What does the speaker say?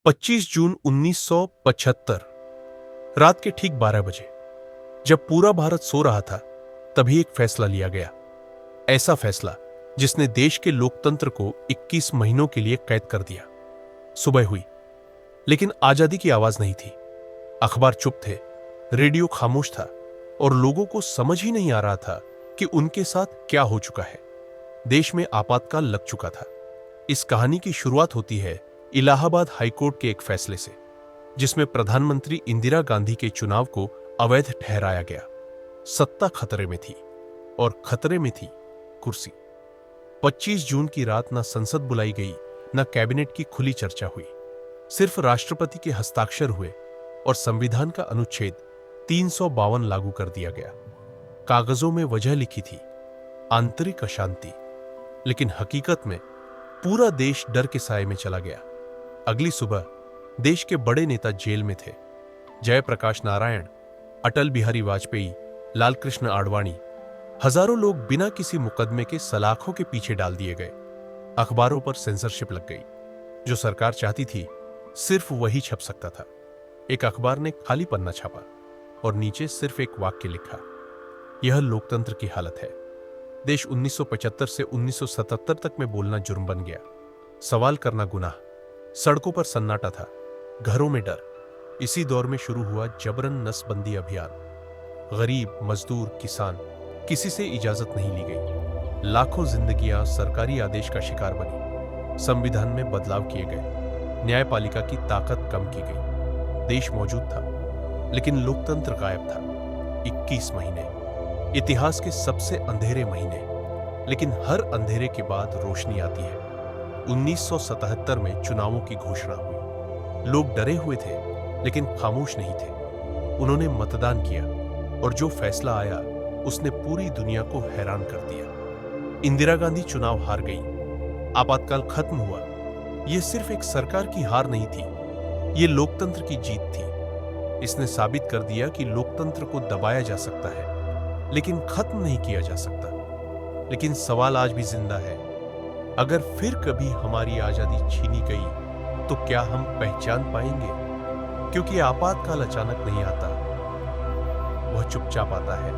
25 जून 1975 रात के ठीक 12 बजे जब पूरा भारत सो रहा था, तभी एक फैसला लिया गया। ऐसा फैसला जिसने देश के लोकतंत्र को 21 महीनों के लिए कैद कर दिया। सुबह हुई, लेकिन आजादी की आवाज नहीं थी। अखबार चुप थे, रेडियो खामोश था और लोगों को समझ ही नहीं आ रहा था कि उनके साथ क्या हो चुका है। देश में आपातकाल लग चुका था। इस कहानी की शुरुआत होती है इलाहाबाद हाईकोर्ट के एक फैसले से, जिसमें प्रधानमंत्री इंदिरा गांधी के चुनाव को अवैध ठहराया गया। सत्ता खतरे में थी और खतरे में थी कुर्सी। 25 जून की रात ना संसद बुलाई गई, ना कैबिनेट की खुली चर्चा हुई। सिर्फ राष्ट्रपति के हस्ताक्षर हुए और संविधान का अनुच्छेद 352 लागू कर दिया गया। कागजों में वजह लिखी थी, आंतरिक अशांति, लेकिन हकीकत में पूरा देश डर के साए में चला गया। अगली सुबह देश के बड़े नेता जेल में थे। जयप्रकाश नारायण, अटल बिहारी वाजपेयी, लालकृष्ण आडवाणी, हजारों लोग बिना किसी मुकदमे के सलाखों के पीछे डाल दिए गए। अखबारों पर सेंसरशिप लग गई। जो सरकार चाहती थी सिर्फ वही छप सकता था। एक अखबार ने खाली पन्ना छापा और नीचे सिर्फ एक वाक्य लिखा, यह लोकतंत्र की हालत है। देश 1975 से 1977 तक में बोलना जुर्म बन गया, सवाल करना गुनाह। सड़कों पर सन्नाटा था, घरों में डर। इसी दौर में शुरू हुआ जबरन नसबंदी अभियान। गरीब, मजदूर, किसान, किसी से इजाजत नहीं ली गई। लाखों जिंदगियां सरकारी आदेश का शिकार बनी। संविधान में बदलाव किए गए, न्यायपालिका की ताकत कम की गई। देश मौजूद था, लेकिन लोकतंत्र गायब था। 21 महीने, इतिहास के सबसे अंधेरे महीने। लेकिन हर अंधेरे के बाद रोशनी आती है। 1977 में चुनावों की घोषणा हुई। लोग डरे हुए थे, लेकिन खामोश नहीं थे। उन्होंने मतदान किया और जो फैसला आया उसने पूरी दुनिया को हैरान कर दिया। इंदिरा गांधी चुनाव हार गई। आपातकाल खत्म हुआ। यह सिर्फ एक सरकार की हार नहीं थी, यह लोकतंत्र की जीत थी। इसने साबित कर दिया कि लोकतंत्र को दबाया जा सकता है, लेकिन खत्म नहीं किया जा सकता। लेकिन सवाल आज भी जिंदा है, अगर फिर कभी हमारी आजादी छीनी गई तो क्या हम पहचान पाएंगे? क्योंकि आपातकाल अचानक नहीं आता, वह चुपचाप आता है।